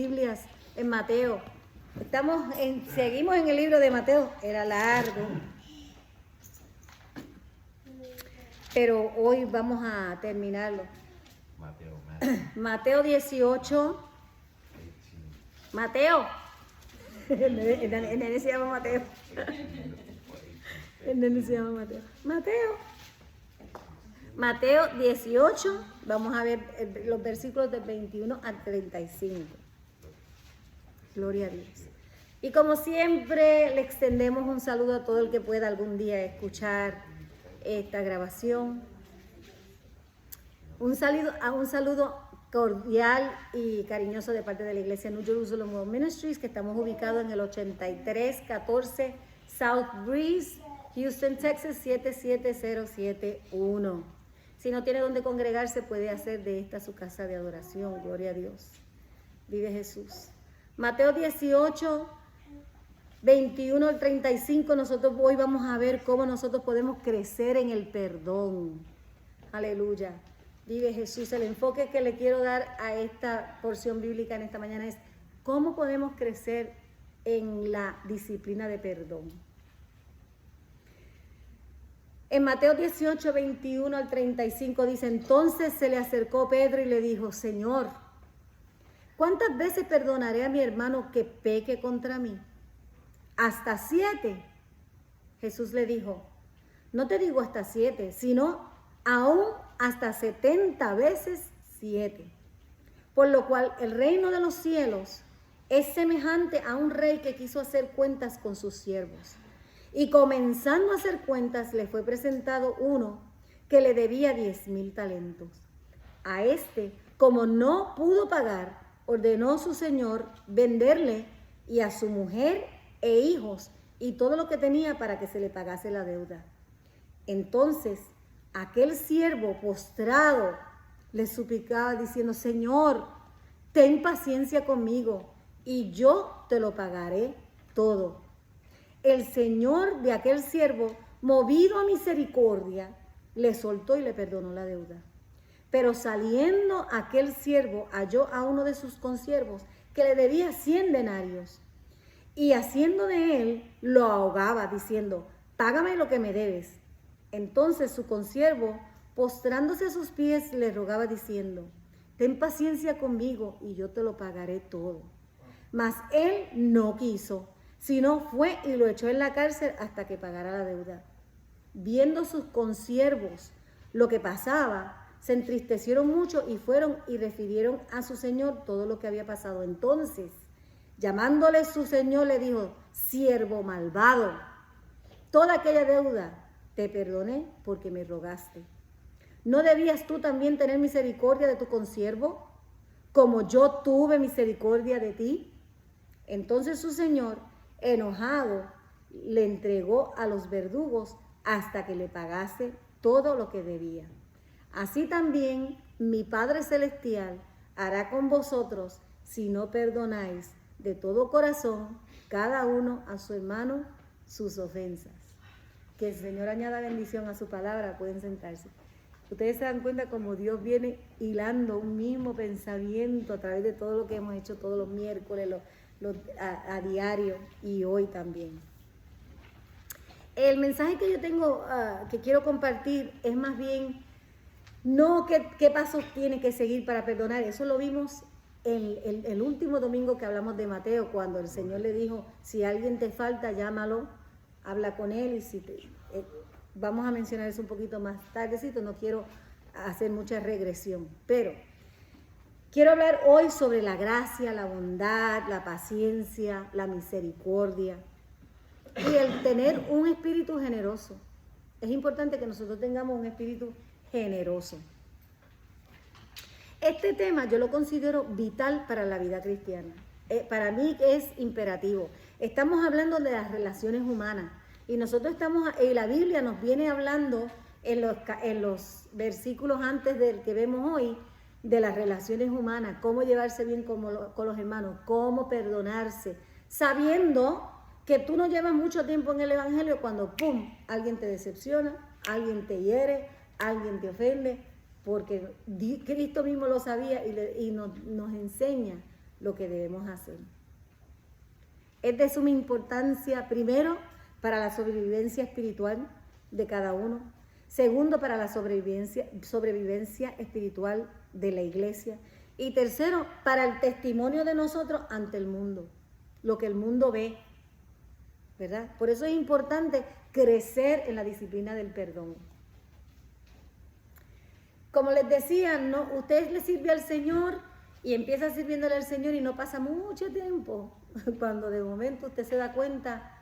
Biblias en Mateo. Seguimos en el libro de Mateo. Era largo, pero hoy vamos a terminarlo. Mateo 18. Mateo. El nene se llama Mateo. El nene se llama Mateo. Mateo 18. Vamos a ver los versículos del 21 al 35. Gloria a Dios. Y como siempre, le extendemos un saludo a todo el que pueda algún día escuchar esta grabación. Un saludo cordial y cariñoso de parte de la iglesia New Jerusalem World Ministries, que estamos ubicados en el 8314 South Breeze, Houston, Texas 77071. Si no tiene donde congregarse, puede hacer de esta su casa de adoración. Gloria a Dios. Vive Jesús. Mateo 18, 21 al 35, nosotros hoy vamos a ver cómo nosotros podemos crecer en el perdón. Aleluya. Vive Jesús. El enfoque que le quiero dar a esta porción bíblica en esta mañana es cómo podemos crecer en la disciplina de perdón. En Mateo 18, 21 al 35 dice, entonces se le acercó Pedro y le dijo, Señor, ¿cuántas veces perdonaré a mi hermano que peque contra mí? ¿Hasta 7? Jesús le dijo, no te digo hasta 7, sino aún hasta 70 veces 7. Por lo cual el reino de los cielos es semejante a un rey que quiso hacer cuentas con sus siervos. Y comenzando a hacer cuentas, le fue presentado uno que le debía 10,000 talentos. A este, como no pudo pagar, ordenó su señor venderle y a su mujer e hijos y todo lo que tenía para que se le pagase la deuda. Entonces, aquel siervo postrado le suplicaba diciendo, Señor, ten paciencia conmigo y yo te lo pagaré todo. El señor de aquel siervo, movido a misericordia, le soltó y le perdonó la deuda. Pero saliendo aquel siervo, halló a uno de sus consiervos que le debía 100 denarios. Y haciendo de él, lo ahogaba, diciendo, págame lo que me debes. Entonces su consiervo, postrándose a sus pies, le rogaba diciendo, ten paciencia conmigo y yo te lo pagaré todo. Mas él no quiso, sino fue y lo echó en la cárcel hasta que pagara la deuda. Viendo sus consiervos lo que pasaba, se entristecieron mucho y fueron y refirieron a su señor todo lo que había pasado. Entonces, llamándole su señor, le dijo, siervo malvado, toda aquella deuda te perdoné porque me rogaste. ¿No debías tú también tener misericordia de tu consiervo, como yo tuve misericordia de ti? Entonces su señor, enojado, le entregó a los verdugos hasta que le pagase todo lo que debía. Así también mi Padre Celestial hará con vosotros si no perdonáis de todo corazón cada uno a su hermano sus ofensas. Que el Señor añada bendición a su palabra. Pueden sentarse. Ustedes se dan cuenta como Dios viene hilando un mismo pensamiento a través de todo lo que hemos hecho todos los miércoles, a diario y hoy también. El mensaje que yo tengo, que quiero compartir, es más bien no qué pasos tiene que seguir para perdonar. Eso lo vimos el último domingo que hablamos de Mateo, cuando el Señor le dijo, si alguien te falta, llámalo, habla con él. Y vamos a mencionar eso un poquito más tardecito, no quiero hacer mucha regresión, pero quiero hablar hoy sobre la gracia, la bondad, la paciencia, la misericordia y el tener un espíritu generoso. Es importante que nosotros tengamos un espíritu generoso. Este tema yo lo considero vital para la vida cristiana. Para mí es imperativo. Estamos hablando de las relaciones humanas y nosotros la Biblia nos viene hablando en los versículos antes del que vemos hoy, de las relaciones humanas, cómo llevarse bien con los hermanos, cómo perdonarse, sabiendo que tú no llevas mucho tiempo en el evangelio cuando ¡pum!, alguien te decepciona, alguien te hiere, alguien te ofende, porque Cristo mismo lo sabía y nos enseña lo que debemos hacer. Es de suma importancia, primero, para la sobrevivencia espiritual de cada uno. Segundo, para la sobrevivencia espiritual de la iglesia. Y tercero, para el testimonio de nosotros ante el mundo, lo que el mundo ve, ¿verdad? Por eso es importante crecer en la disciplina del perdón. Como les decía, no, usted le sirve al Señor y empieza sirviéndole al Señor y no pasa mucho tiempo cuando de momento usted se da cuenta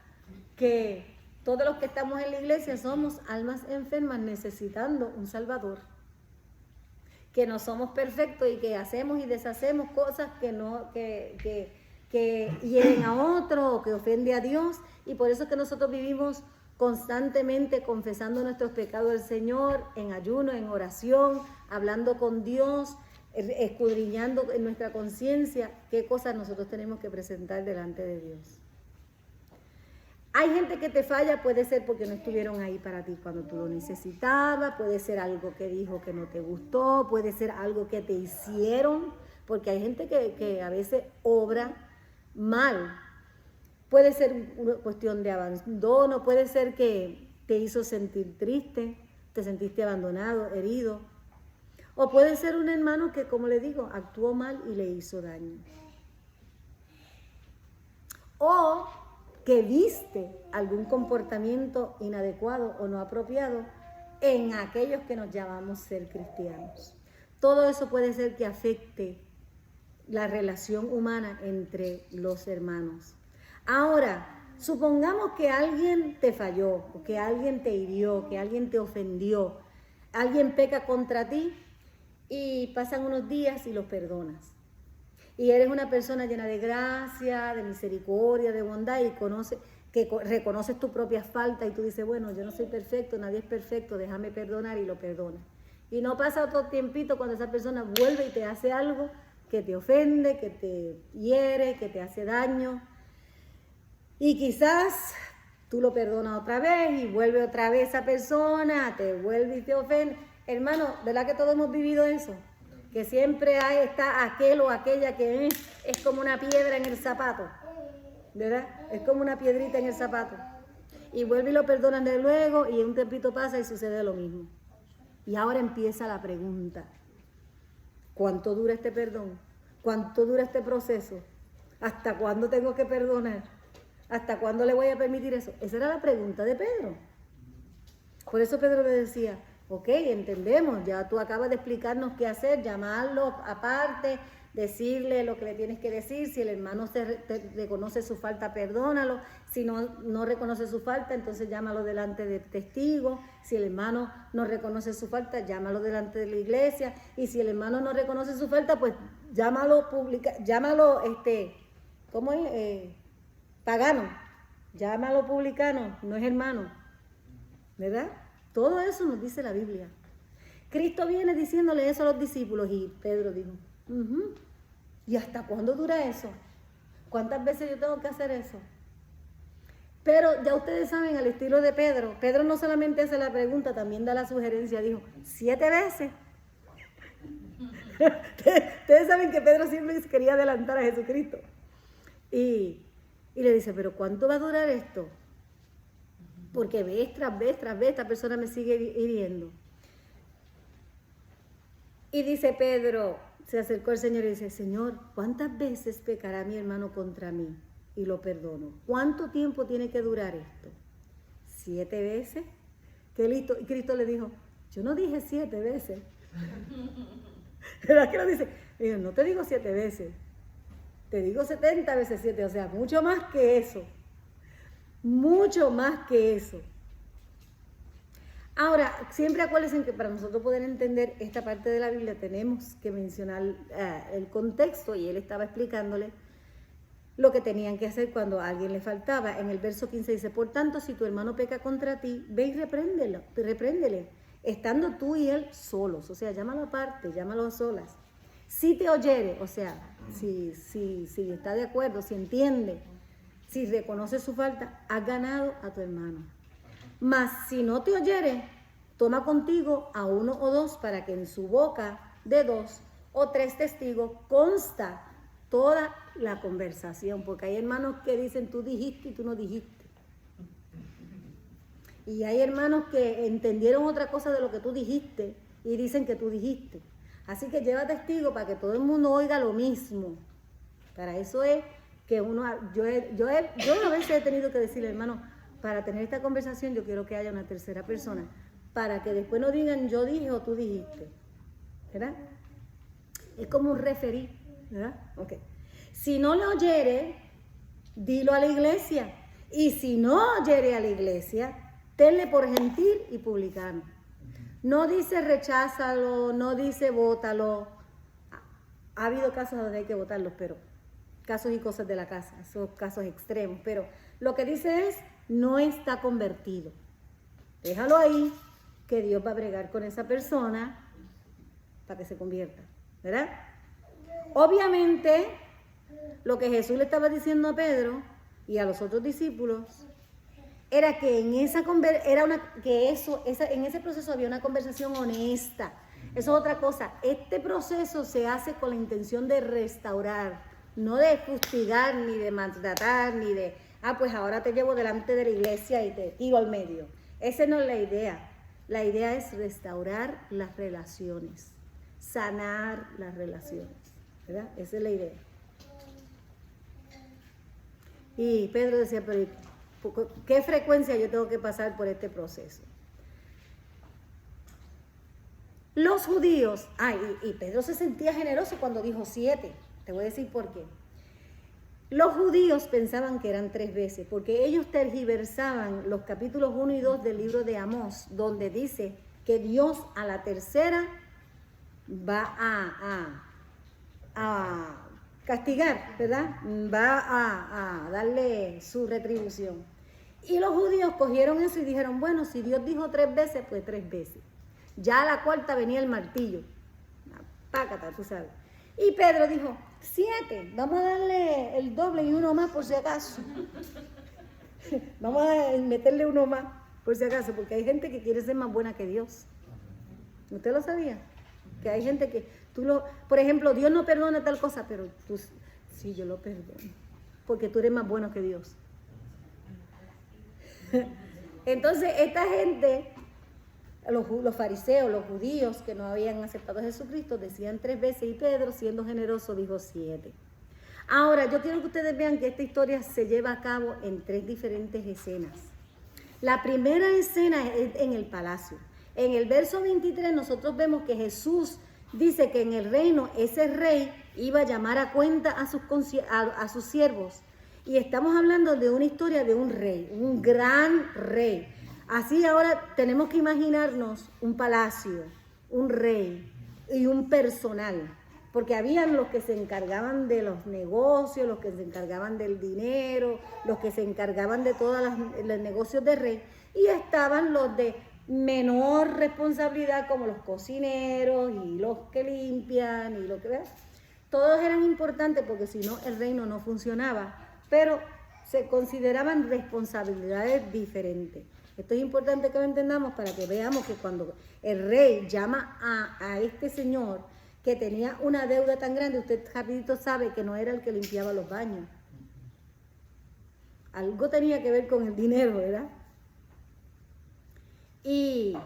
que todos los que estamos en la iglesia somos almas enfermas necesitando un Salvador, que no somos perfectos y que hacemos y deshacemos cosas que hieren a otro o que ofende a Dios, y por eso es que nosotros vivimos constantemente confesando nuestros pecados al Señor, en ayuno, en oración, hablando con Dios, escudriñando en nuestra conciencia qué cosas nosotros tenemos que presentar delante de Dios. Hay gente que te falla, puede ser porque no estuvieron ahí para ti cuando tú lo necesitabas, puede ser algo que dijo que no te gustó, puede ser algo que te hicieron, porque hay gente que a veces obra mal. Puede ser una cuestión de abandono, puede ser que te hizo sentir triste, te sentiste abandonado, herido. O puede ser un hermano que, como le digo, actuó mal y le hizo daño. O que viste algún comportamiento inadecuado o no apropiado en aquellos que nos llamamos ser cristianos. Todo eso puede ser que afecte la relación humana entre los hermanos. Ahora, supongamos que alguien te falló, o que alguien te hirió, que alguien te ofendió, alguien peca contra ti y pasan unos días y los perdonas. Y eres una persona llena de gracia, de misericordia, de bondad y reconoces tu propia falta y tú dices, bueno, yo no soy perfecto, nadie es perfecto, déjame perdonar, y lo perdonas. Y no pasa otro tiempito cuando esa persona vuelve y te hace algo que te ofende, que te hiere, que te hace daño. Y quizás tú lo perdonas otra vez y vuelve otra vez esa persona, te vuelve y te ofende. Hermano, ¿verdad que todos hemos vivido eso? Que siempre está aquel o aquella que es como una piedra en el zapato, ¿verdad? Es como una piedrita en el zapato. Y vuelve y lo perdonan de luego y un tiempito pasa y sucede lo mismo. Y ahora empieza la pregunta. ¿Cuánto dura este perdón? ¿Cuánto dura este proceso? ¿Hasta cuándo tengo que perdonar? ¿Hasta cuándo le voy a permitir eso? Esa era la pregunta de Pedro. Por eso Pedro le decía, ok, entendemos, ya tú acabas de explicarnos qué hacer, llamarlo aparte, decirle lo que le tienes que decir. Si el hermano reconoce su falta, perdónalo. Si no reconoce su falta, entonces llámalo delante del testigo. Si el hermano no reconoce su falta, llámalo delante de la iglesia. Y si el hermano no reconoce su falta, pues llámalo ¿cómo es? Pagano. Llámalo publicano, no es hermano. ¿Verdad? Todo eso nos dice la Biblia. Cristo viene diciéndole eso a los discípulos y Pedro dijo, ¿y hasta cuándo dura eso? ¿Cuántas veces yo tengo que hacer eso? Pero ya ustedes saben, al estilo de Pedro, Pedro no solamente hace la pregunta, también da la sugerencia, dijo, 7 veces. Ustedes saben que Pedro siempre quería adelantar a Jesucristo. Y le dice, ¿pero cuánto va a durar esto? Porque vez tras vez, esta persona me sigue hiriendo. Y dice Pedro, se acercó al Señor y dice, Señor, ¿cuántas veces pecará mi hermano contra mí? Y lo perdono. ¿Cuánto tiempo tiene que durar esto? 7 veces. ¿Qué listo? Y Cristo le dijo, yo no dije 7 veces. ¿Verdad que lo dice? Dijo, no te digo 7 veces. Te digo 70 veces 7, o sea, mucho más que eso. Mucho más que eso. Ahora, siempre acuérdense que para nosotros poder entender esta parte de la Biblia tenemos que mencionar el contexto, y él estaba explicándole lo que tenían que hacer cuando a alguien le faltaba. En el verso 15 dice, por tanto, si tu hermano peca contra ti, ve y repréndele, estando tú y él solos. O sea, llámalo aparte, llámalo a solas. Si te oyere, o sea, si está de acuerdo, si entiende, si reconoce su falta, has ganado a tu hermano. Mas si no te oyere, toma contigo a 1 o 2 para que en su boca de 2 o 3 testigos consta toda la conversación, porque hay hermanos que dicen tú dijiste y tú no dijiste. Y hay hermanos que entendieron otra cosa de lo que tú dijiste y dicen que tú dijiste. Así que lleva testigo para que todo el mundo oiga lo mismo. Para eso es que yo a veces he tenido que decirle, hermano, para tener esta conversación yo quiero que haya una tercera persona, para que después no digan yo dije o tú dijiste, ¿verdad? Es como un referí, ¿verdad? Ok. Si no lo oyere, dilo a la iglesia. Y si no oyere a la iglesia, tenle por gentil y publicano. No dice recházalo, no dice bótalo. Ha habido casos donde hay que votarlos, pero casos y cosas de la casa, esos casos extremos. Pero lo que dice es, no está convertido. Déjalo ahí, que Dios va a bregar con esa persona para que se convierta, ¿verdad? Obviamente, lo que Jesús le estaba diciendo a Pedro y a los otros discípulos era que en ese proceso había una conversación honesta. Eso es otra cosa. Este proceso se hace con la intención de restaurar, no de fustigar, ni de maltratar, ni de, pues ahora te llevo delante de la iglesia y te tiro al medio. Esa no es la idea. La idea es restaurar las relaciones, sanar las relaciones, ¿verdad? Esa es la idea. Y Pedro decía, pero ¿qué frecuencia yo tengo que pasar por este proceso? Los judíos, y Pedro se sentía generoso cuando dijo 7, te voy a decir por qué. Los judíos pensaban que eran 3 veces, porque ellos tergiversaban los capítulos 1 y 2 del libro de Amós, donde dice que Dios a la tercera va a castigar, ¿verdad? Va a darle su retribución. Y los judíos cogieron eso y dijeron, bueno, si Dios dijo 3 veces, pues 3 veces. Ya a la cuarta venía el martillo. Pácata, tú sabes. Y Pedro dijo, 7, vamos a darle el doble y uno más por si acaso. Vamos a meterle uno más por si acaso, porque hay gente que quiere ser más buena que Dios. ¿Usted lo sabía? Que hay gente que por ejemplo, Dios no perdona tal cosa, pero tú, sí, yo lo perdono, porque tú eres más bueno que Dios. Entonces, esta gente, los fariseos, los judíos que no habían aceptado a Jesucristo, decían 3 veces, y Pedro, siendo generoso, dijo 7. Ahora, yo quiero que ustedes vean que esta historia se lleva a cabo en 3 diferentes escenas. La primera escena es en el palacio. En el verso 23 nosotros vemos que Jesús dice que en el reino ese rey iba a llamar a cuenta a sus siervos. Y estamos hablando de una historia de un rey, un gran rey. Así ahora tenemos que imaginarnos un palacio, un rey y un personal. Porque habían los que se encargaban de los negocios, los que se encargaban del dinero, los que se encargaban de todos los negocios del rey. Y estaban los de menor responsabilidad, como los cocineros y los que limpian y lo que veas. Todos eran importantes porque si no el reino no funcionaba, pero se consideraban responsabilidades diferentes. Esto es importante que lo entendamos para que veamos que cuando el rey llama a este señor que tenía una deuda tan grande, usted rapidito sabe que no era el que limpiaba los baños. Algo tenía que ver con el dinero, ¿verdad? Y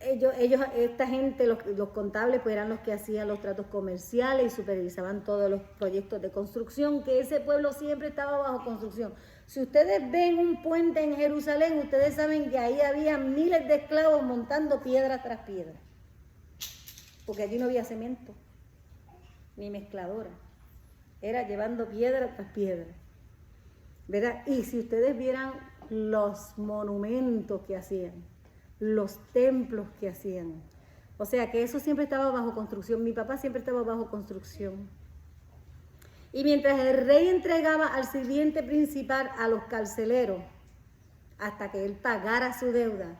esta gente, los contables, pues eran los que hacían los tratos comerciales y supervisaban todos los proyectos de construcción, que ese pueblo siempre estaba bajo construcción. Si ustedes ven un puente en Jerusalén, ustedes saben que ahí había miles de esclavos montando piedra tras piedra, porque allí no había cemento, ni mezcladora, era llevando piedra tras piedra, ¿verdad? Y si ustedes vieran los monumentos que hacían, los templos que hacían, o sea que eso siempre estaba bajo construcción. Mi papá siempre estaba bajo construcción. Y mientras el rey entregaba al sirviente principal a los carceleros hasta que él pagara su deuda,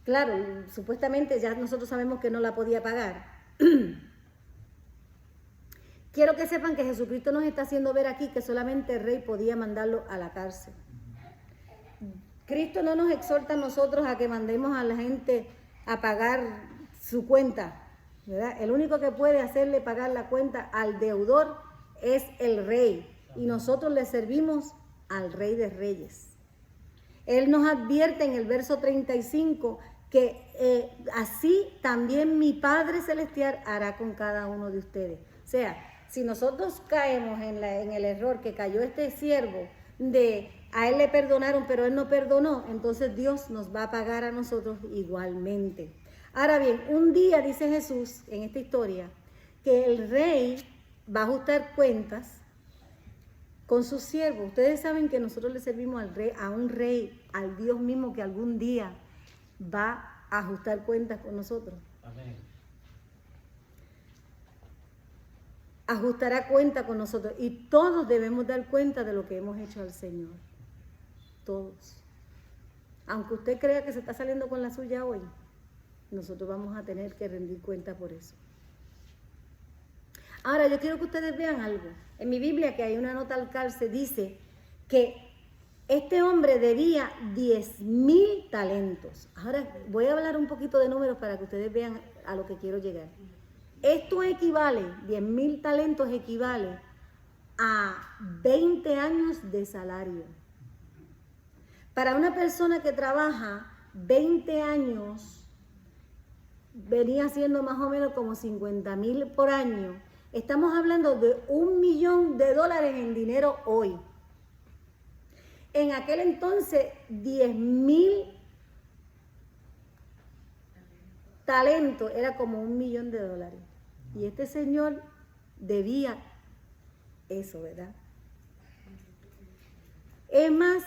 claro, supuestamente ya nosotros sabemos que no la podía pagar. Quiero que sepan que Jesucristo nos está haciendo ver aquí que solamente el rey podía mandarlo a la cárcel. Cristo no nos exhorta a nosotros a que mandemos a la gente a pagar su cuenta, ¿verdad? El único que puede hacerle pagar la cuenta al deudor es el rey. Y nosotros le servimos al Rey de Reyes. Él nos advierte en el verso 35 que así también mi Padre Celestial hará con cada uno de ustedes. O sea, si nosotros caemos en el error que cayó este siervo de a él le perdonaron pero él no perdonó, entonces Dios nos va a pagar a nosotros igualmente. Ahora bien, un día dice Jesús en esta historia que el rey va a ajustar cuentas con sus siervos. Ustedes saben que nosotros le servimos al rey, a un rey, al Dios mismo que algún día va a ajustar cuentas con nosotros. Amén. Ajustará cuenta con nosotros y todos debemos dar cuenta de lo que hemos hecho al Señor. Todos. Aunque usted crea que se está saliendo con la suya hoy, nosotros vamos a tener que rendir cuenta por eso. Ahora, yo quiero que ustedes vean algo. En mi Biblia, que hay una nota al calce, dice que este hombre debía 10,000 talentos. Ahora voy a hablar un poquito de números para que ustedes vean a lo que quiero llegar. Esto equivale, 10,000 talentos equivale a 20 años de salario. Para una persona que trabaja 20 años, venía siendo más o menos como 50,000 por año. Estamos hablando de $1,000,000 en dinero hoy. En aquel entonces, 10,000 talentos era como $1,000,000. Y este señor debía eso, ¿verdad? Es más,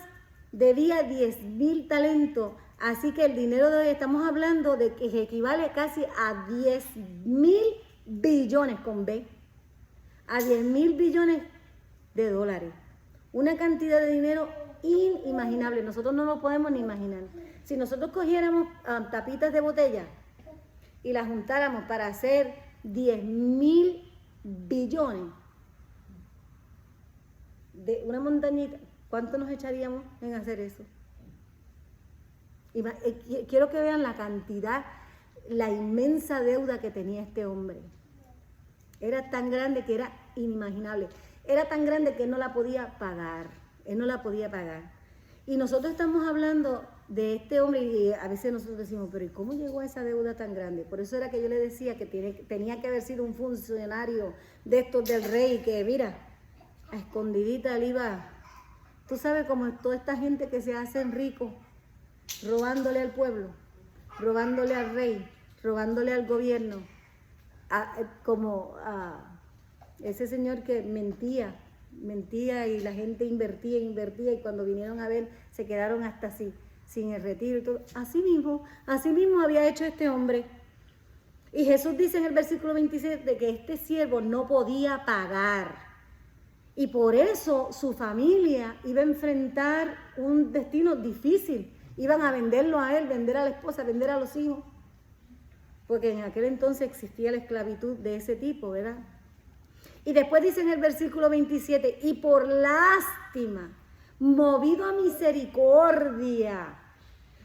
debía 10,000 talentos. Así que el dinero de hoy estamos hablando de que equivale casi a 10,000 billones con B, a 10,000 billones de dólares. Una cantidad de dinero inimaginable. Nosotros no lo podemos ni imaginar. Si nosotros cogiéramos tapitas de botella y las juntáramos para hacer 10,000 billones de una montañita, ¿cuánto nos echaríamos en hacer eso? Quiero que vean la cantidad, la inmensa deuda que tenía este hombre. Era tan grande que era inimaginable. Era tan grande que él no la podía pagar. Él no la podía pagar. Y nosotros estamos hablando de este hombre y a veces nosotros decimos, pero ¿y cómo llegó a esa deuda tan grande? Por eso era que yo le decía que tenía que haber sido un funcionario de estos del rey, que mira, a escondidita él iba. Tú sabes cómo es toda esta gente que se hacen ricos, robándole al pueblo, robándole al rey, robándole al gobierno, como ese señor que mentía y la gente invertía y cuando vinieron a ver se quedaron hasta así, sin el retiro y todo. Así mismo había hecho este hombre. Y Jesús dice en el versículo 26 de que este siervo no podía pagar. Y por eso su familia iba a enfrentar un destino difícil. Iban a venderlo a él, vender a la esposa, vender a los hijos. Porque en aquel entonces existía la esclavitud de ese tipo, ¿verdad? Y después dice en el versículo 27, y por lástima, movido a misericordia,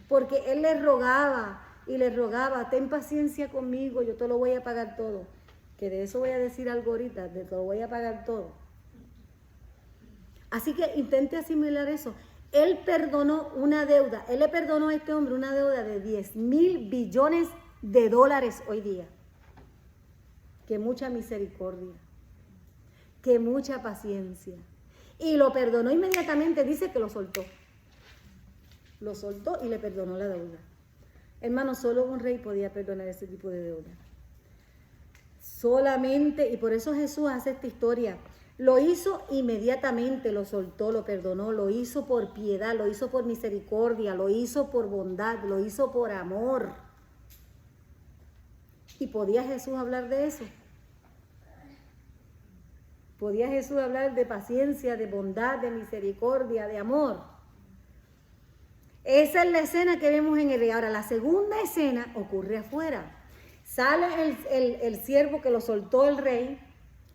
porque él le rogaba, ten paciencia conmigo, yo te lo voy a pagar todo. Que de eso voy a decir algo ahorita, de te lo voy a pagar todo. Así que intente asimilar eso. Él perdonó una deuda, él le perdonó a este hombre una deuda de 10,000 billones de dólares hoy día. Que mucha misericordia, que mucha paciencia. Y lo perdonó inmediatamente, dice que lo soltó. Lo soltó y le perdonó la deuda. Hermano, solo un rey podía perdonar ese tipo de deuda. Solamente, y por eso Jesús hace esta historia. Lo hizo inmediatamente, lo soltó, lo perdonó, lo hizo por piedad, lo hizo por misericordia, lo hizo por bondad, lo hizo por amor. ¿Y podía Jesús hablar de eso? ¿Podía Jesús hablar de paciencia, de bondad, de misericordia, de amor? Esa es la escena que vemos en el rey. Ahora, la segunda escena ocurre afuera. Sale el siervo que lo soltó el rey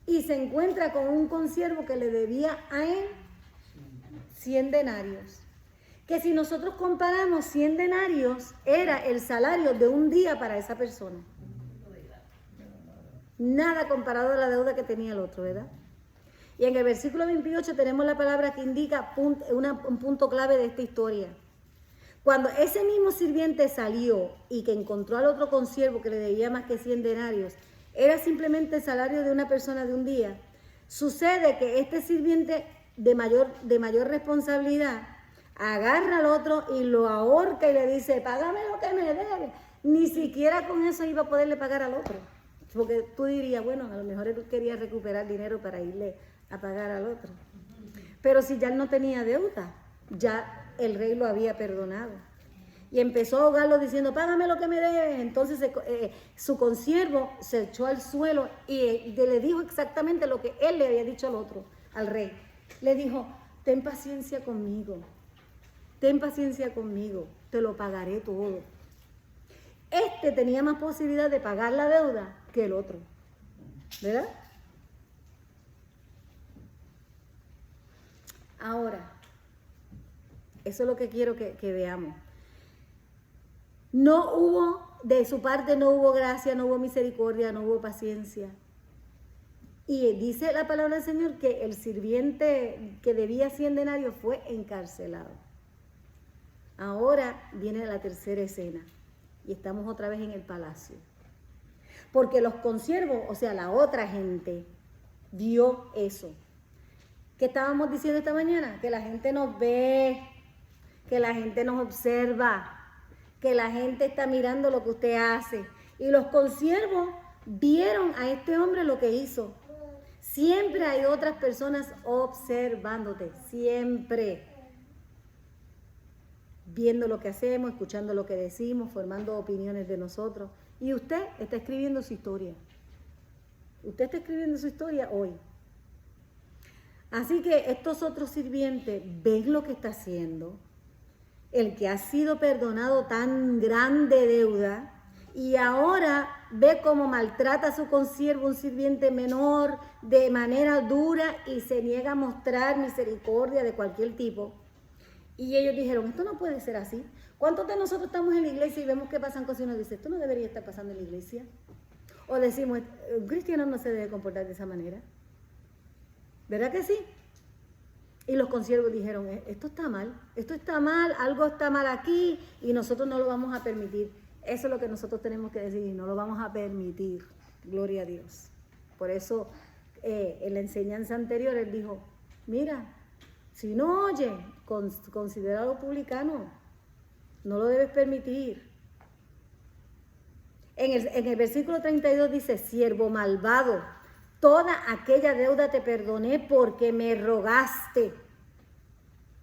y se encuentra con un consiervo que le debía a él 100 denarios. Que si nosotros comparamos 100 denarios, era el salario de un día para esa persona. Nada comparado a la deuda que tenía el otro, ¿verdad? Y en el versículo 28 tenemos la palabra que indica un punto clave de esta historia. Cuando ese mismo sirviente salió y que encontró al otro consiervo que le debía más que 100 denarios, era simplemente el salario de una persona de un día. Sucede que este sirviente de mayor responsabilidad agarra al otro y lo ahorca y le dice, págame lo que me debe. Ni siquiera con eso iba a poderle pagar al otro. Porque tú dirías, bueno, a lo mejor él quería recuperar dinero para irle a pagar al otro. Pero si ya él no tenía deuda, ya el rey lo había perdonado. Y empezó a ahogarlo diciendo, págame lo que me debes. Entonces su consiervo se echó al suelo y le dijo exactamente lo que él le había dicho al otro, al rey. Le dijo, ten paciencia conmigo, te lo pagaré todo. Este tenía más posibilidad de pagar la deuda que el otro, ¿verdad? Ahora, eso es lo que quiero que veamos. De su parte no hubo gracia, no hubo misericordia, no hubo paciencia. Y dice la palabra del Señor que el sirviente que debía 100 denarios fue encarcelado. Ahora viene la tercera escena y estamos otra vez en el palacio. Porque los consiervos, o sea, la otra gente, vio eso. ¿Qué estábamos diciendo esta mañana? Que la gente nos ve, que la gente nos observa, que la gente está mirando lo que usted hace. Y los consiervos vieron a este hombre lo que hizo. Siempre hay otras personas observándote, siempre. Viendo lo que hacemos, escuchando lo que decimos, formando opiniones de nosotros. Y usted está escribiendo su historia. Usted está escribiendo su historia hoy. Así que estos otros sirvientes ven lo que está haciendo. El que ha sido perdonado tan grande deuda y ahora ve cómo maltrata a su consiervo, un sirviente menor, de manera dura y se niega a mostrar misericordia de cualquier tipo. Y ellos dijeron, esto no puede ser así. ¿Cuántos de nosotros estamos en la iglesia y vemos que pasan cosas y nos dicen, esto no debería estar pasando en la iglesia? O decimos, un cristiano no se debe comportar de esa manera. ¿Verdad que sí? Y los consiervos dijeron, esto está mal, algo está mal aquí y nosotros no lo vamos a permitir. Eso es lo que nosotros tenemos que decir, no lo vamos a permitir. Gloria a Dios. Por eso en la enseñanza anterior él dijo, mira, si no oye, considéralo publicano, no lo debes permitir. En el versículo 32 dice, siervo malvado, toda aquella deuda te perdoné porque me rogaste.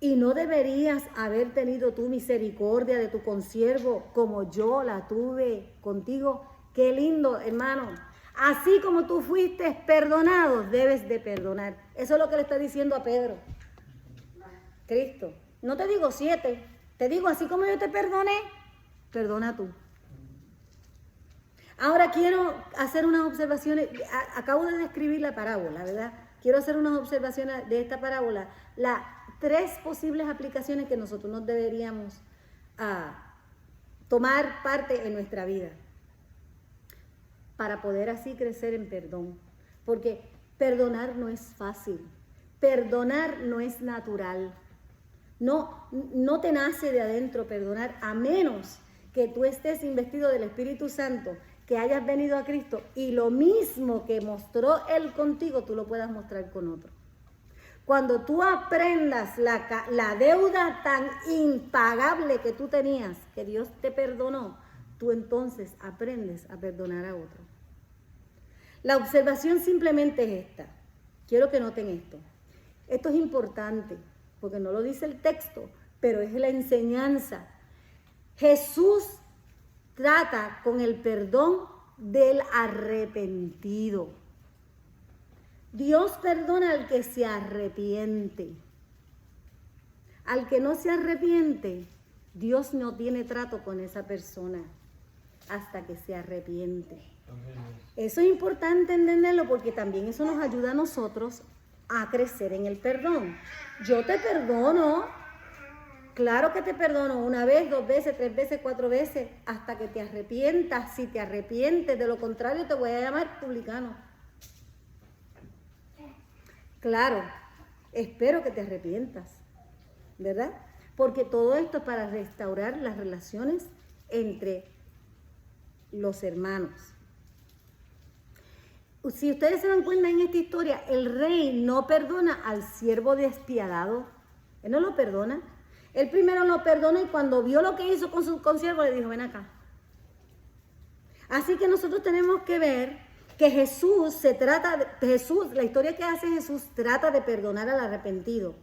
Y no deberías haber tenido tú misericordia de tu consiervo como yo la tuve contigo. Qué lindo, hermano. Así como tú fuiste perdonado, debes de perdonar. Eso es lo que le está diciendo a Pedro. Cristo. No te digo 7, te digo así como yo te perdoné, perdona tú. Ahora quiero hacer unas observaciones, acabo de describir la parábola, ¿verdad? Quiero hacer unas observaciones de esta parábola, las 3 posibles aplicaciones que nosotros nos deberíamos tomar parte en nuestra vida para poder así crecer en perdón. Porque perdonar no es fácil, perdonar no es natural, no te nace de adentro perdonar, a menos que tú estés investido del Espíritu Santo, que hayas venido a Cristo y lo mismo que mostró Él contigo, tú lo puedas mostrar con otro. Cuando tú aprendas la deuda tan impagable que tú tenías, que Dios te perdonó, tú entonces aprendes a perdonar a otro. La observación simplemente es esta. Quiero que noten esto. Esto es importante, porque no lo dice el texto, pero es la enseñanza. Jesús trata con el perdón del arrepentido. Dios perdona al que se arrepiente. Al que no se arrepiente, Dios no tiene trato con esa persona hasta que se arrepiente. Eso es importante entenderlo porque también eso nos ayuda a nosotros a crecer en el perdón. Yo te perdono, Claro que te perdono una vez, 2 veces, 3 veces, 4 veces, hasta que te arrepientas. Si te arrepientes, de lo contrario te voy a llamar publicano. Claro, espero que te arrepientas, ¿verdad? Porque todo esto es para restaurar las relaciones entre los hermanos. Si ustedes se dan cuenta en esta historia, el rey no perdona al siervo despiadado. Él no lo perdona. Él primero lo perdonó y cuando vio lo que hizo con su consiervo le dijo, ven acá. Así que nosotros tenemos que ver que la historia que hace Jesús trata de perdonar al arrepentido.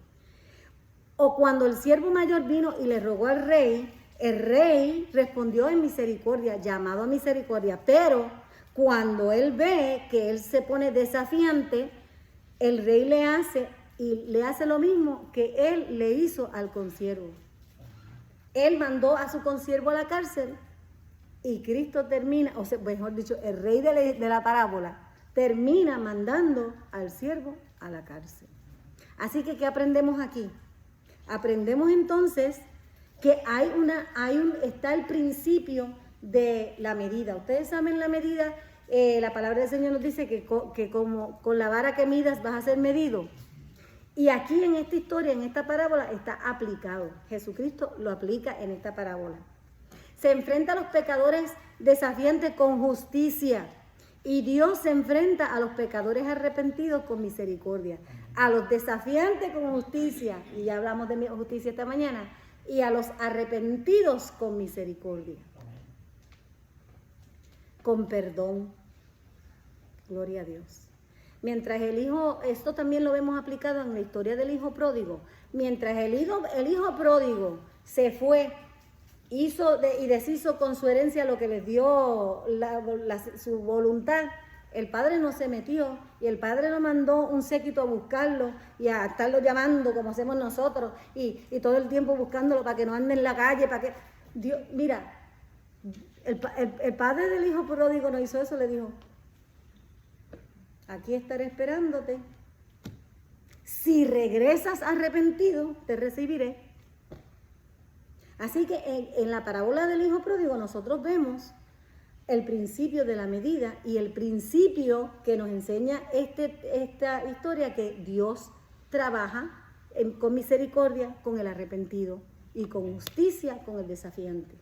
O cuando el siervo mayor vino y le rogó al rey, el rey respondió en misericordia, llamado a misericordia. Pero cuando él ve que él se pone desafiante, el rey le hace lo mismo que él le hizo al consiervo. Él mandó a su consiervo a la cárcel y Cristo termina, o sea, mejor dicho, el rey de la parábola termina mandando al siervo a la cárcel. Así que, ¿qué aprendemos aquí? Aprendemos entonces que está el principio de la medida. Ustedes saben la medida, la palabra del Señor nos dice que como con la vara que midas vas a ser medido. Y aquí en esta historia, en esta parábola, está aplicado. Jesucristo lo aplica en esta parábola. Se enfrenta a los pecadores desafiantes con justicia. Y Dios se enfrenta a los pecadores arrepentidos con misericordia. A los desafiantes con justicia, y ya hablamos de justicia esta mañana, y a los arrepentidos con misericordia. Con perdón. Gloria a Dios. Mientras el hijo, esto también lo vemos aplicado en la historia del hijo pródigo. Mientras el hijo pródigo se fue, hizo y deshizo con su herencia lo que les dio su voluntad, el padre no se metió y el padre lo mandó un séquito a buscarlo y a estarlo llamando como hacemos nosotros y todo el tiempo buscándolo para que no ande en la calle, para que Dios, mira, el padre del hijo pródigo no hizo eso, le dijo, aquí estaré esperándote. Si regresas arrepentido, te recibiré. Así que en la parábola del hijo pródigo nosotros vemos el principio de la medida y el principio que nos enseña esta historia, que Dios trabaja con misericordia con el arrepentido y con justicia con el desafiante.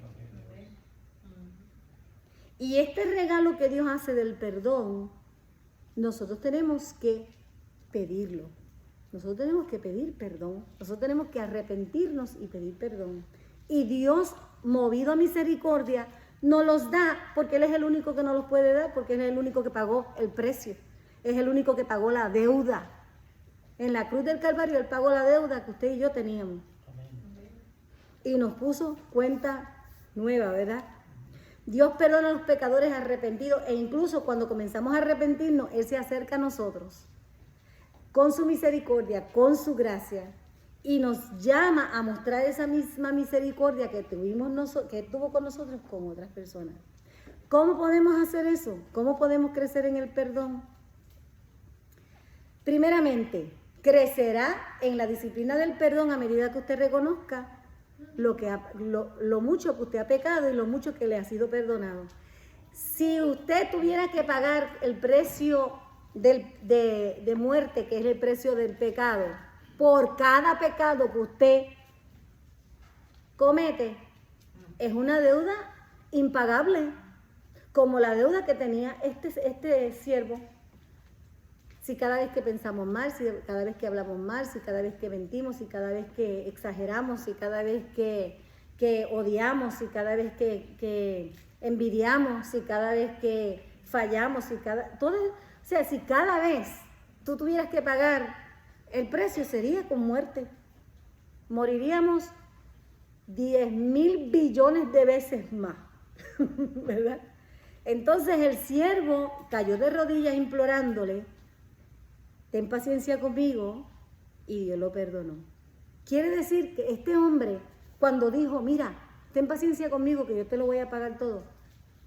Y este regalo que Dios hace del perdón, nosotros tenemos que pedirlo. Nosotros tenemos que pedir perdón. Nosotros tenemos que arrepentirnos y pedir perdón. Y Dios, movido a misericordia, nos los da porque Él es el único que nos los puede dar, porque Él es el único que pagó el precio. Es el único que pagó la deuda. En la cruz del Calvario Él pagó la deuda que usted y yo teníamos. Y nos puso cuenta nueva, ¿verdad? Dios perdona a los pecadores arrepentidos e incluso cuando comenzamos a arrepentirnos, Él se acerca a nosotros con su misericordia, con su gracia y nos llama a mostrar esa misma misericordia que tuvo con nosotros con otras personas. ¿Cómo podemos hacer eso? ¿Cómo podemos crecer en el perdón? Primeramente, crecerá en la disciplina del perdón a medida que usted reconozca lo mucho que usted ha pecado y lo mucho que le ha sido perdonado. Si usted tuviera que pagar el precio de muerte, que es el precio del pecado, por cada pecado que usted comete, es una deuda impagable, como la deuda que tenía este siervo. Si cada vez que pensamos mal, si cada vez que hablamos mal, si cada vez que mentimos, si cada vez que exageramos, si cada vez que odiamos, si cada vez que envidiamos, si cada vez que fallamos, si cada vez tú tuvieras que pagar, el precio sería con muerte. Moriríamos 10,000 billones de veces más, ¿verdad? Entonces el siervo cayó de rodillas implorándole, ten paciencia conmigo, y Dios lo perdonó. Quiere decir que este hombre, cuando dijo, mira, ten paciencia conmigo que yo te lo voy a pagar todo,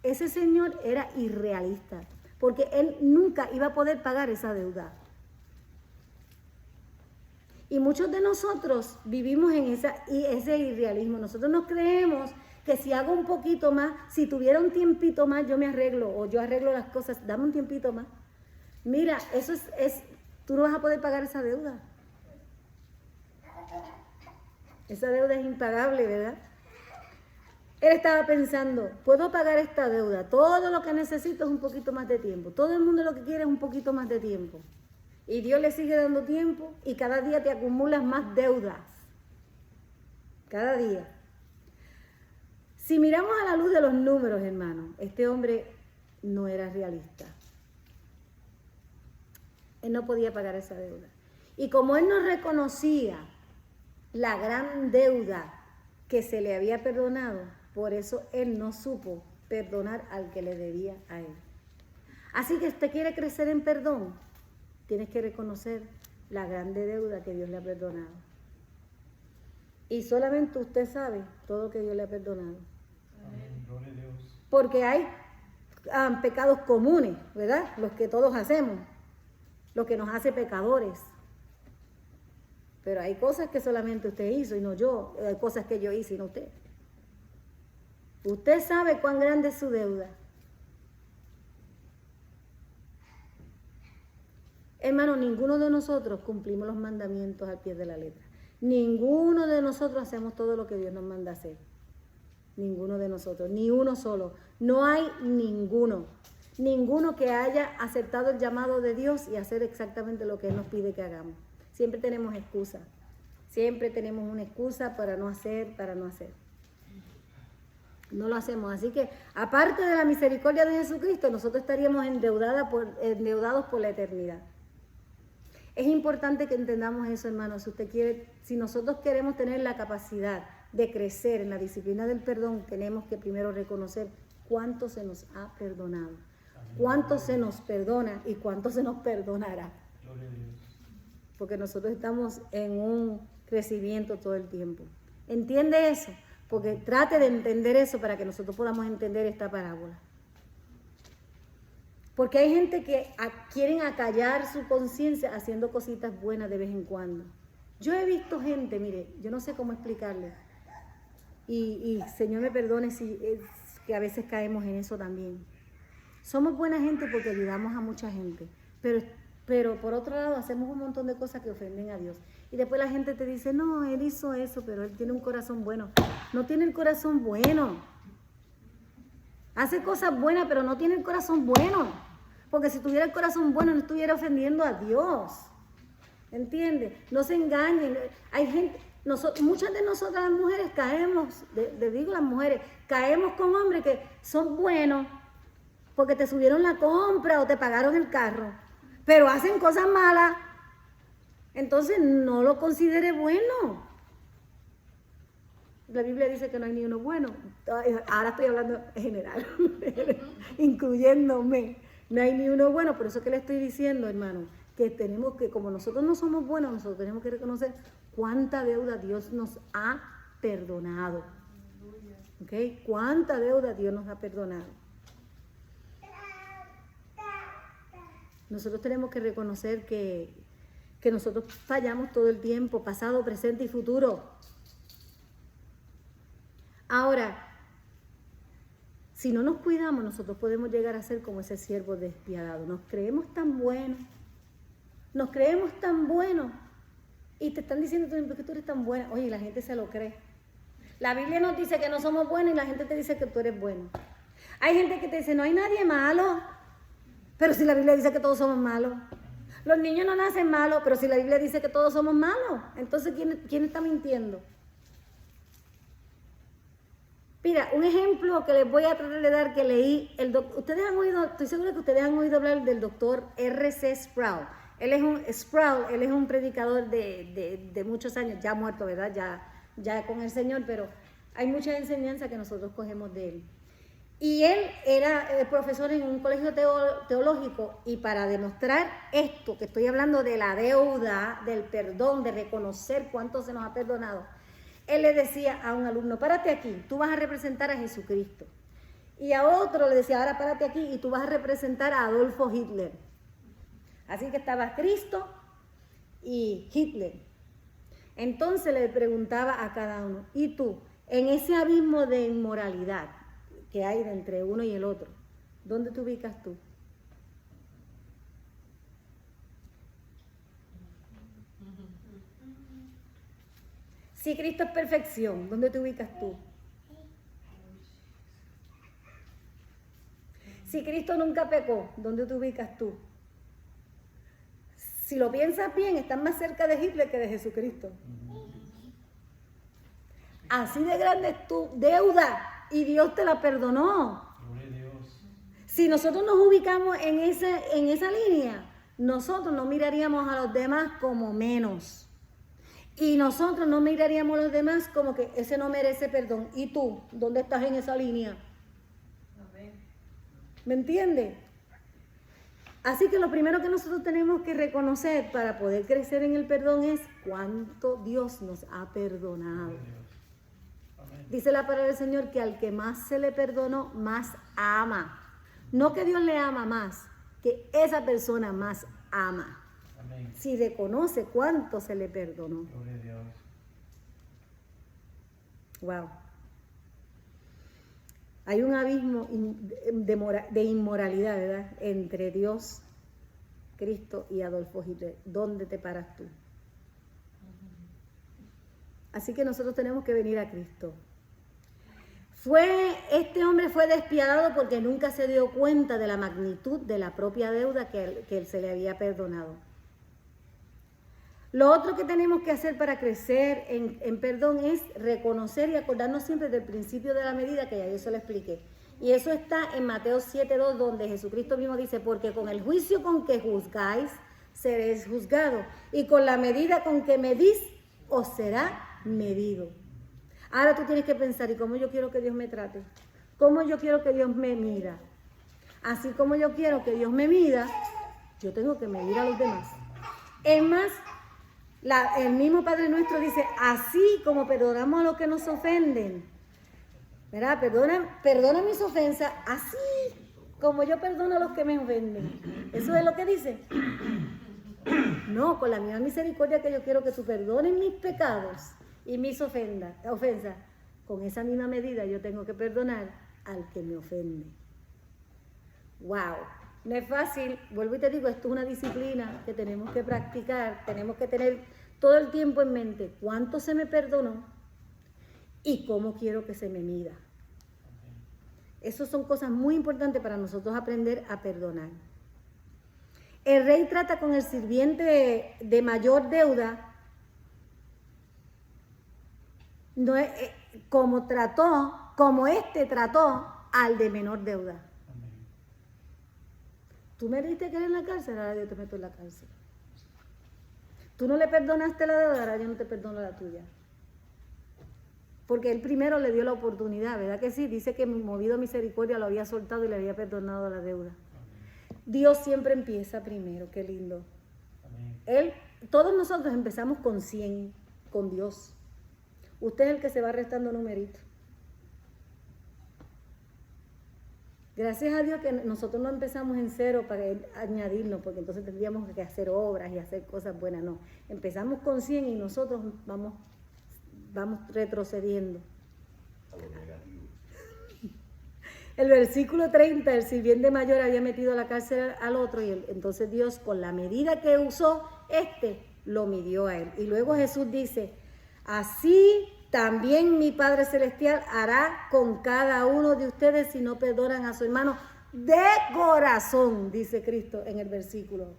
ese señor era irrealista, porque él nunca iba a poder pagar esa deuda. Y muchos de nosotros vivimos en ese irrealismo. Nosotros nos creemos que si hago un poquito más, si tuviera un tiempito más, yo me arreglo o yo arreglo las cosas, dame un tiempito más. Mira, eso tú no vas a poder pagar esa deuda. Esa deuda es impagable, ¿verdad? Él estaba pensando, puedo pagar esta deuda, todo lo que necesito es un poquito más de tiempo. Todo el mundo lo que quiere es un poquito más de tiempo. Y Dios le sigue dando tiempo y cada día te acumulas más deudas. Cada día. Si miramos a la luz de los números, hermanos, este hombre no era realista. Él no podía pagar esa deuda. Y como él no reconocía la gran deuda que se le había perdonado, por eso él no supo perdonar al que le debía a él. Así que usted quiere crecer en perdón, tienes que reconocer la grande deuda que Dios le ha perdonado. Y solamente usted sabe todo lo que Dios le ha perdonado. Amén. Gloria a Dios. Porque hay pecados comunes, ¿verdad? Los que todos hacemos, lo que nos hace pecadores. Pero hay cosas que solamente usted hizo y no yo. Hay cosas que yo hice y no usted. Usted sabe cuán grande es su deuda. Hermano, ninguno de nosotros cumplimos los mandamientos al pie de la letra. Ninguno de nosotros hacemos todo lo que Dios nos manda hacer. Ninguno de nosotros, ni uno solo. No hay ninguno. Ninguno que haya aceptado el llamado de Dios y hacer exactamente lo que Él nos pide que hagamos. Siempre tenemos excusas. Siempre tenemos una excusa para no hacer, No lo hacemos. Así que, aparte de la misericordia de Jesucristo, nosotros estaríamos endeudados por la eternidad. Es importante que entendamos eso, hermanos. Si nosotros queremos tener la capacidad de crecer en la disciplina del perdón, tenemos que primero reconocer cuánto se nos ha perdonado, cuánto se nos perdona y cuánto se nos perdonará. Gloria a Dios. Porque nosotros estamos en un crecimiento todo el tiempo. ¿Entiende eso? Porque trate de entender eso para que nosotros podamos entender esta parábola. Porque hay gente que quieren acallar su conciencia haciendo cositas buenas de vez en cuando. Yo he visto gente, mire, yo no sé cómo explicarle. Y Señor me perdone si que a veces caemos en eso también. Somos buena gente porque ayudamos a mucha gente. Pero por otro lado hacemos un montón de cosas que ofenden a Dios. Y después la gente te dice, no, él hizo eso, pero él tiene un corazón bueno. No tiene el corazón bueno. Hace cosas buenas, pero no tiene el corazón bueno. Porque si tuviera el corazón bueno, no estuviera ofendiendo a Dios. ¿Entiendes? No se engañen. Hay gente, muchas de nosotras las mujeres caemos, las mujeres, caemos con hombres que son buenos porque te subieron la compra o te pagaron el carro, pero hacen cosas malas. Entonces no lo considere bueno. La Biblia dice que no hay ni uno bueno. Ahora estoy hablando en general, incluyéndome. No hay ni uno bueno, por eso que le estoy diciendo, hermano, que tenemos que, como nosotros no somos buenos, nosotros tenemos que reconocer cuánta deuda Dios nos ha perdonado. ¿Ok? Cuánta deuda Dios nos ha perdonado. Nosotros tenemos que reconocer que nosotros fallamos todo el tiempo, pasado, presente y futuro. Ahora, si no nos cuidamos, nosotros podemos llegar a ser como ese siervo despiadado. Nos creemos tan buenos. Y te están diciendo que tú eres tan buena. Oye, la gente se lo cree. La Biblia nos dice que no somos buenos y la gente te dice que tú eres bueno. Hay gente que te dice, no hay nadie malo. Pero si la Biblia dice que todos somos malos. Los niños no nacen malos, pero si la Biblia dice que todos somos malos. Entonces, ¿quién está mintiendo? Mira, un ejemplo que les voy a tratar de dar que leí, ustedes han oído, estoy segura que ustedes han oído hablar del doctor R.C. Sproul. Él es un predicador de muchos años, ya muerto, ¿verdad? Ya con el Señor, pero hay mucha enseñanza que nosotros cogemos de él. Y él era profesor en un colegio teológico, y para demostrar esto, que estoy hablando de la deuda, del perdón, de reconocer cuánto se nos ha perdonado, él le decía a un alumno, párate aquí, tú vas a representar a Jesucristo. Y a otro le decía, ahora párate aquí y tú vas a representar a Adolfo Hitler. Así que estaba Cristo y Hitler. Entonces le preguntaba a cada uno, ¿y tú, en ese abismo de inmoralidad que hay entre uno y el otro, dónde te ubicas tú? Si Cristo es perfección, ¿dónde te ubicas tú? Si Cristo nunca pecó, ¿dónde te ubicas tú? Si lo piensas bien, estás más cerca de Hitler que de Jesucristo. Así de grande es tu deuda y Dios te la perdonó. Gloria a Dios. Si nosotros nos ubicamos en esa línea, nosotros no miraríamos a los demás como menos. Y nosotros no miraríamos a los demás como que ese no merece perdón. ¿Y tú? ¿Dónde estás en esa línea? ¿Me entiendes? Así que lo primero que nosotros tenemos que reconocer para poder crecer en el perdón es cuánto Dios nos ha perdonado. Gloria a Dios. Amén. Dice la palabra del Señor que al que más se le perdonó, más ama. No que Dios le ama más, que esa persona más ama. Amén. Si reconoce cuánto se le perdonó. Gloria a Dios. Wow. Hay un abismo de inmoralidad, ¿verdad? Entre Dios, Cristo y Adolfo Hitler. ¿Dónde te paras tú? Así que nosotros tenemos que venir a Cristo. Este hombre fue despiadado porque nunca se dio cuenta de la magnitud de la propia deuda que él se le había perdonado. Lo otro que tenemos que hacer para crecer en perdón es reconocer y acordarnos siempre del principio de la medida, que ya yo se lo expliqué. Y eso está en Mateo 7:2, donde Jesucristo mismo dice, porque con el juicio con que juzgáis, seréis juzgados, y con la medida con que medís, os será medido. Ahora tú tienes que pensar, ¿y cómo yo quiero que Dios me trate? ¿Cómo yo quiero que Dios me mida? Así como yo quiero que Dios me mida, yo tengo que medir a los demás. Es más, el mismo Padre Nuestro dice, así como perdonamos a los que nos ofenden, ¿verdad? Perdona mis ofensas, así como yo perdono a los que me ofenden. Eso es lo que dice. No, con la misma misericordia que yo quiero que tú perdones mis pecados y mis ofensas, con esa misma medida yo tengo que perdonar al que me ofende. ¡Wow! No es fácil, vuelvo y te digo, esto es una disciplina que tenemos que practicar, tenemos que tener todo el tiempo en mente cuánto se me perdonó y cómo quiero que se me mida. Esas son cosas muy importantes para nosotros aprender a perdonar. El rey trata con el sirviente de mayor deuda, no es, como este trató al de menor deuda. Amén. Tú me diste que era en la cárcel, ahora yo te meto en la cárcel. Tú no le perdonaste la deuda, ahora yo no te perdono la tuya. Porque él primero le dio la oportunidad, ¿verdad que sí? Dice que movido a misericordia lo había soltado y le había perdonado la deuda. Amén. Dios siempre empieza primero, qué lindo. Amén. Todos nosotros empezamos con 100, con Dios. Usted es el que se va restando numeritos. Gracias a Dios que nosotros no empezamos en cero para añadirnos, porque entonces tendríamos que hacer obras y hacer cosas buenas. No, empezamos con 100 y nosotros vamos retrocediendo. El versículo 30, el sirviente mayor había metido a la cárcel al otro y entonces Dios con la medida que usó, lo midió a él. Y luego Jesús dice, así también mi Padre Celestial hará con cada uno de ustedes si no perdonan a su hermano de corazón, dice Cristo en el versículo.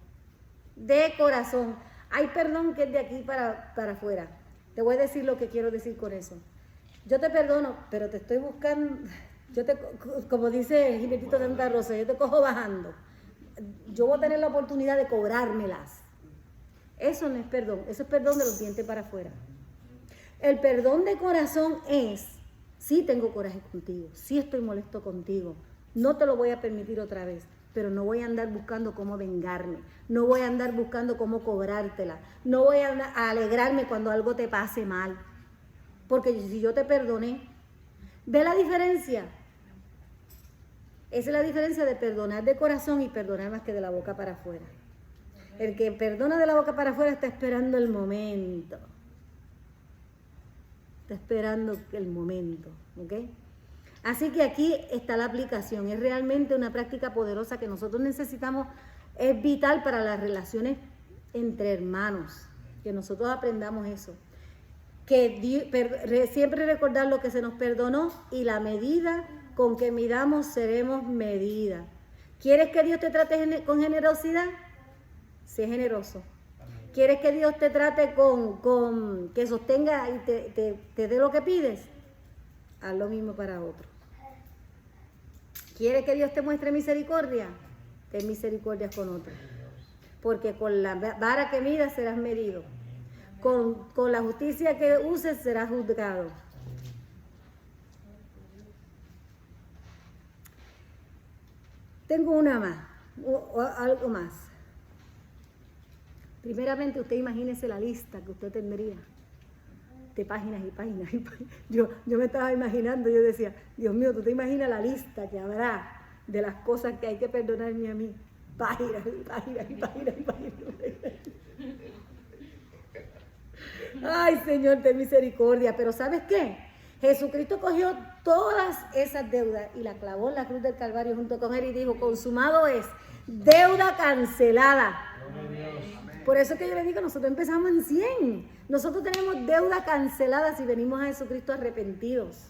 De corazón. Hay perdón que es de aquí para afuera. Te voy a decir lo que quiero decir con eso. Yo te perdono, pero te estoy buscando, como dice Gilbertito Santa Rosa, yo te cojo bajando. Yo voy a tener la oportunidad de cobrármelas. Eso no es perdón, eso es perdón de los dientes para afuera. El perdón de corazón es, sí tengo coraje contigo, sí estoy molesto contigo, no te lo voy a permitir otra vez, pero no voy a andar buscando cómo vengarme, no voy a andar buscando cómo cobrártela, no voy a alegrarme cuando algo te pase mal, porque si yo te perdoné, ¿ve la diferencia? Esa es la diferencia de perdonar de corazón y perdonar más que de la boca para afuera. El que perdona de la boca para afuera está esperando el momento. está esperando el momento, ¿ok? Así que aquí está la aplicación, es realmente una práctica poderosa que nosotros necesitamos, es vital para las relaciones entre hermanos, que nosotros aprendamos eso. Que siempre recordar lo que se nos perdonó y la medida con que midamos seremos medidas. ¿Quieres que Dios te trate con generosidad? Sé generoso. ¿Quieres que Dios te trate con que sostenga y te dé lo que pides? Haz lo mismo para otros. ¿Quieres que Dios te muestre misericordia? Ten misericordia con otros. Porque con la vara que midas serás medido. Con la justicia que uses serás juzgado. Tengo una más, algo más. Primeramente, usted imagínese la lista que usted tendría de páginas y páginas y páginas. Yo me estaba imaginando, yo decía, Dios mío, ¿tú te imaginas la lista que habrá de las cosas que hay que perdonarme a mí? Páginas y páginas y páginas y páginas. Ay, Señor, ten misericordia. Pero ¿sabes qué? Jesucristo cogió todas esas deudas y la clavó en la cruz del Calvario junto con él y dijo, consumado es, deuda cancelada. Por eso que yo le digo, nosotros empezamos en 100. Nosotros tenemos deuda cancelada si venimos a Jesucristo arrepentidos.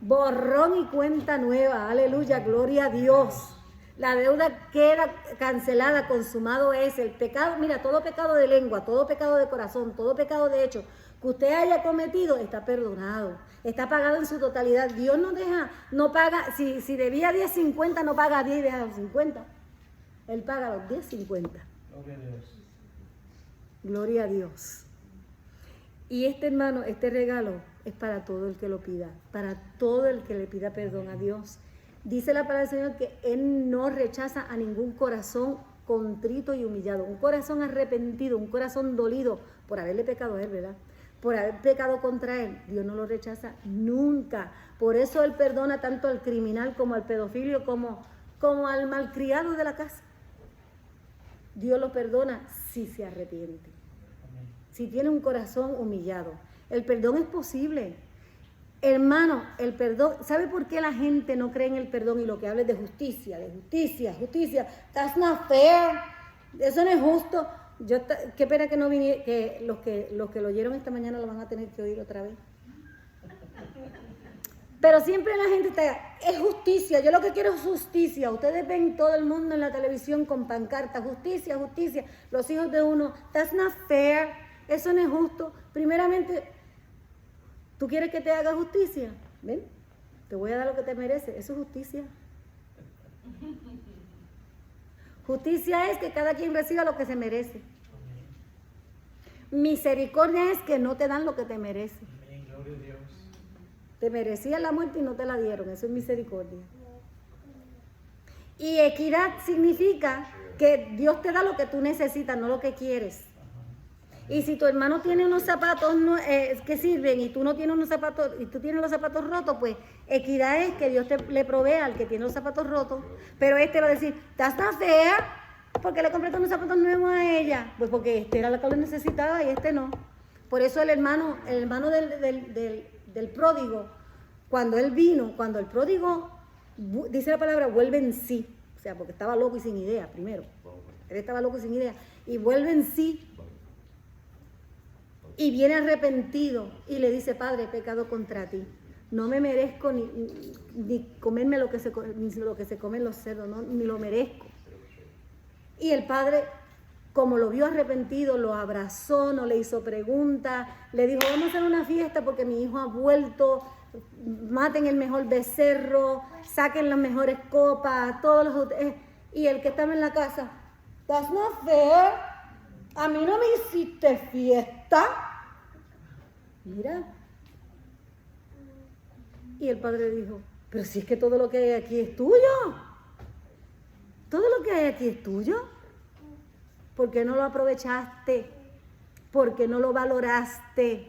Borrón y cuenta nueva. Aleluya, gloria a Dios. La deuda queda cancelada, consumado es el pecado. Mira, todo pecado de lengua, todo pecado de corazón, todo pecado de hecho que usted haya cometido está perdonado, está pagado en su totalidad. Dios no deja, no paga, si debía 10.50 no paga 10 y deja los 50. Él paga los 10.50. Gloria a Dios. Gloria a Dios. Y hermano, este regalo es para todo el que lo pida, para todo el que le pida perdón a Dios. Dice la palabra del Señor que Él no rechaza a ningún corazón contrito y humillado, un corazón arrepentido, un corazón dolido por haberle pecado a Él, ¿verdad? Por haber pecado contra Él, Dios no lo rechaza nunca. Por eso Él perdona tanto al criminal como al pedofilio, como al malcriado de la casa. Dios lo perdona si se arrepiente, si tiene un corazón humillado. El perdón es posible. Hermano, el perdón, ¿sabe por qué la gente no cree en el perdón y lo que habla es de justicia? Justicia. That's not fair. Eso no es justo. Qué pena que no vine, que los que lo oyeron esta mañana lo van a tener que oír otra vez. Pero siempre la gente está, es justicia, yo lo que quiero es justicia. Ustedes ven todo el mundo en la televisión con pancartas, justicia, los hijos de uno, that's not fair, eso no es justo. Primeramente, ¿tú quieres que te haga justicia? Ven, te voy a dar lo que te mereces, eso es justicia. Justicia es que cada quien reciba lo que se merece. Misericordia es que no te dan lo que te mereces. Amén, gloria a Dios. Te merecías la muerte y no te la dieron, eso es misericordia. Y equidad significa que Dios te da lo que tú necesitas, no lo que quieres. Y si tu hermano tiene unos zapatos que sirven y tú no tienes unos zapatos y tú tienes los zapatos rotos, pues equidad es que Dios le provea al que tiene los zapatos rotos. Pero este va a decir, ¿estás tan fea? ¿Por qué le compraste unos zapatos nuevos a ella? Pues porque este era la que lo necesitaba y este no. Por eso el hermano del pródigo, cuando el pródigo, dice la palabra, vuelve en sí. O sea, porque estaba loco y sin idea primero. Él estaba loco y sin idea. Y vuelve en sí. Y viene arrepentido y le dice, Padre, he pecado contra ti. No me merezco ni comerme lo que se comen los cerdos, no, ni lo merezco. Y el padre, como lo vio arrepentido, lo abrazó, no le hizo preguntas, le dijo, vamos a hacer una fiesta porque mi hijo ha vuelto, maten el mejor becerro, saquen las mejores copas, todos los... y el que estaba en la casa, that's not fair, a mí no me hiciste fiesta. Mira. Y el padre dijo, pero si es que todo lo que hay aquí es tuyo. Todo lo que hay aquí es tuyo. ¿Por qué no lo aprovechaste? ¿Por qué no lo valoraste?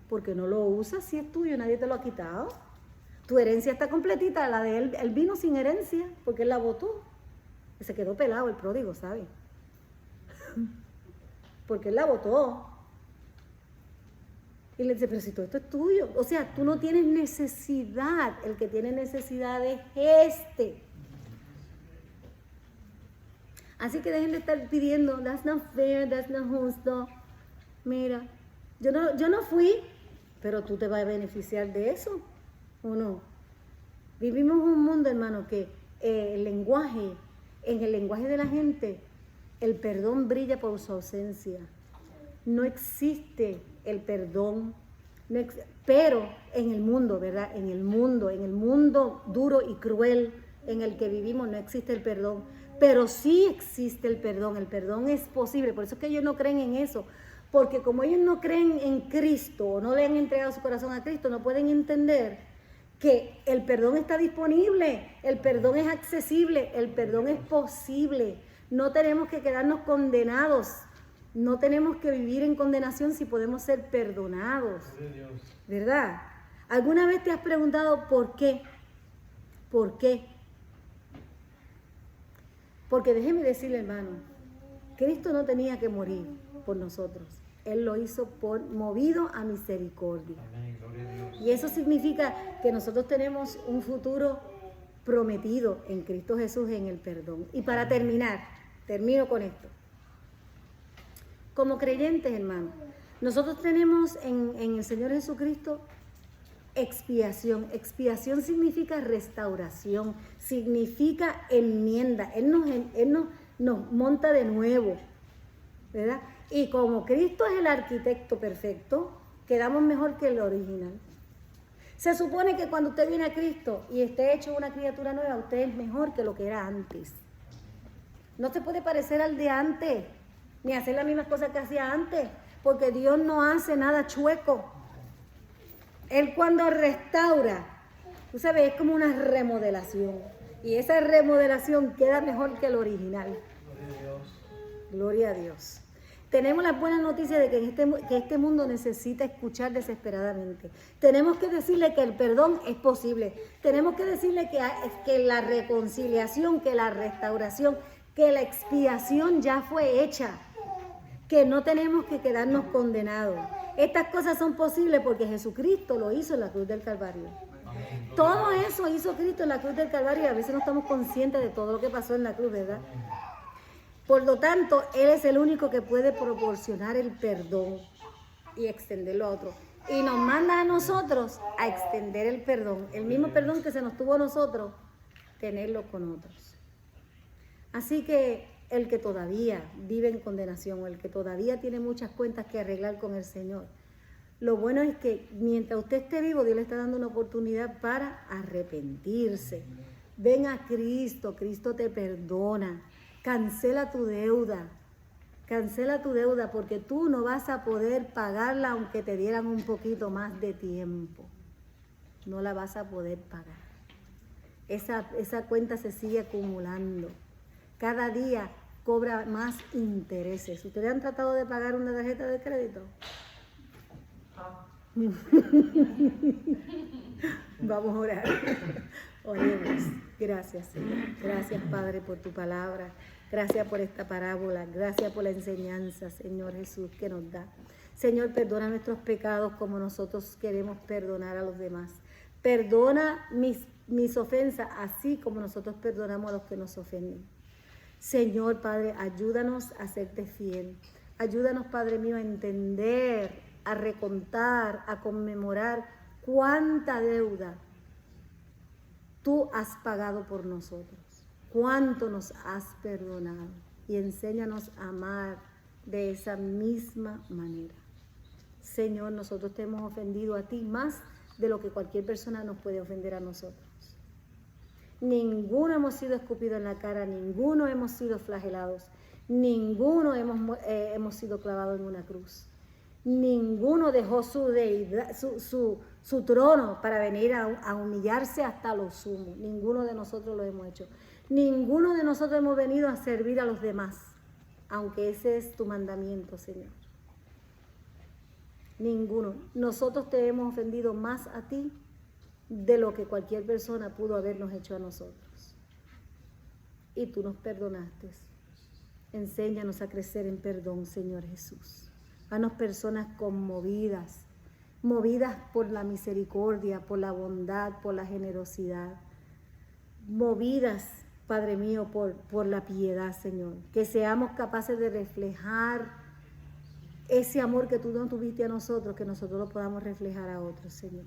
¿Por qué no lo usas si es tuyo? Nadie te lo ha quitado. Tu herencia está completita. La de él vino sin herencia porque él la botó. Se quedó pelado el pródigo, ¿sabes? Porque él la botó. Y le dice, pero si todo esto es tuyo. O sea, tú no tienes necesidad. El que tiene necesidad es este. Así que dejen de estar pidiendo, that's not fair, that's not justo. Mira, yo no fui, pero tú te vas a beneficiar de eso, ¿o no? Vivimos un mundo, hermano, que en el lenguaje de la gente, el perdón brilla por su ausencia. No existe el perdón, pero en el mundo, ¿verdad? En el mundo duro y cruel en el que vivimos no existe el perdón, pero sí existe el perdón es posible, por eso es que ellos no creen en eso, porque como ellos no creen en Cristo o no le han entregado su corazón a Cristo, no pueden entender que el perdón está disponible, el perdón es accesible, el perdón es posible. No tenemos que quedarnos condenados, no tenemos que vivir en condenación si podemos ser perdonados, ¿verdad? ¿Alguna vez te has preguntado por qué? ¿Por qué? Porque déjeme decirle, hermano, Cristo no tenía que morir por nosotros. Él lo hizo movido a misericordia. Amén, gloria a Dios. Y eso significa que nosotros tenemos un futuro prometido en Cristo Jesús en el perdón. Y para terminar, termino con esto. Como creyentes, hermano, nosotros tenemos en el Señor Jesucristo expiación. Expiación significa restauración, significa enmienda. Él nos monta de nuevo, ¿verdad? Y como Cristo es el arquitecto perfecto, quedamos mejor que el original. Se supone que cuando usted viene a Cristo y esté hecho una criatura nueva, usted es mejor que lo que era antes. No se puede parecer al de antes, ni hacer las mismas cosas que hacía antes, porque Dios no hace nada chueco. Él cuando restaura, tú sabes, es como una remodelación. Y esa remodelación queda mejor que el original. Gloria a Dios. Gloria a Dios. Tenemos la buena noticia de que este mundo necesita escuchar desesperadamente. Tenemos que decirle que el perdón es posible. Tenemos que decirle que la reconciliación, que la restauración, que la expiación ya fue hecha. Que no tenemos que quedarnos condenados. Estas cosas son posibles porque Jesucristo lo hizo en la cruz del Calvario. Amén. Todo eso hizo Cristo en la cruz del Calvario y a veces no estamos conscientes de todo lo que pasó en la cruz, ¿verdad? Por lo tanto, Él es el único que puede proporcionar el perdón y extenderlo a otros. Y nos manda a nosotros a extender el perdón, el mismo perdón que se nos tuvo a nosotros, tenerlo con otros. Así que el que todavía vive en condenación o el que todavía tiene muchas cuentas que arreglar con el Señor, lo bueno es que mientras usted esté vivo, Dios le está dando una oportunidad para arrepentirse. Ven a Cristo, Cristo te perdona. Cancela tu deuda porque tú no vas a poder pagarla aunque te dieran un poquito más de tiempo. No la vas a poder pagar. Esa cuenta se sigue acumulando. Cada día cobra más intereses. ¿Ustedes han tratado de pagar una tarjeta de crédito? Vamos a orar. Oremos. Gracias, Señor. Gracias, Padre, por tu palabra. Gracias por esta parábola. Gracias por la enseñanza, Señor Jesús, que nos da. Señor, perdona nuestros pecados como nosotros queremos perdonar a los demás. Perdona mis ofensas, así como nosotros perdonamos a los que nos ofenden. Señor, Padre, ayúdanos a serte fiel. Ayúdanos, Padre mío, a entender, a recontar, a conmemorar cuánta deuda tú has pagado por nosotros. Cuánto nos has perdonado. Y enséñanos a amar de esa misma manera. Señor, nosotros te hemos ofendido a ti más de lo que cualquier persona nos puede ofender a nosotros. Ninguno hemos sido escupidos en la cara, ninguno hemos sido flagelados, ninguno hemos sido clavados en una cruz. Ninguno dejó su deidad, su trono para venir a humillarse hasta lo sumo. Ninguno de nosotros lo hemos hecho. Ninguno de nosotros hemos venido a servir a los demás, aunque ese es tu mandamiento, Señor. Ninguno. Nosotros te hemos ofendido más a ti de lo que cualquier persona pudo habernos hecho a nosotros. Y tú nos perdonaste. Enséñanos a crecer en perdón, Señor Jesús. Haznos personas conmovidas, movidas por la misericordia, por la bondad, por la generosidad, movidas, Padre mío, por la piedad, Señor. Que seamos capaces de reflejar ese amor que tú no tuviste a nosotros, que nosotros lo podamos reflejar a otros, Señor.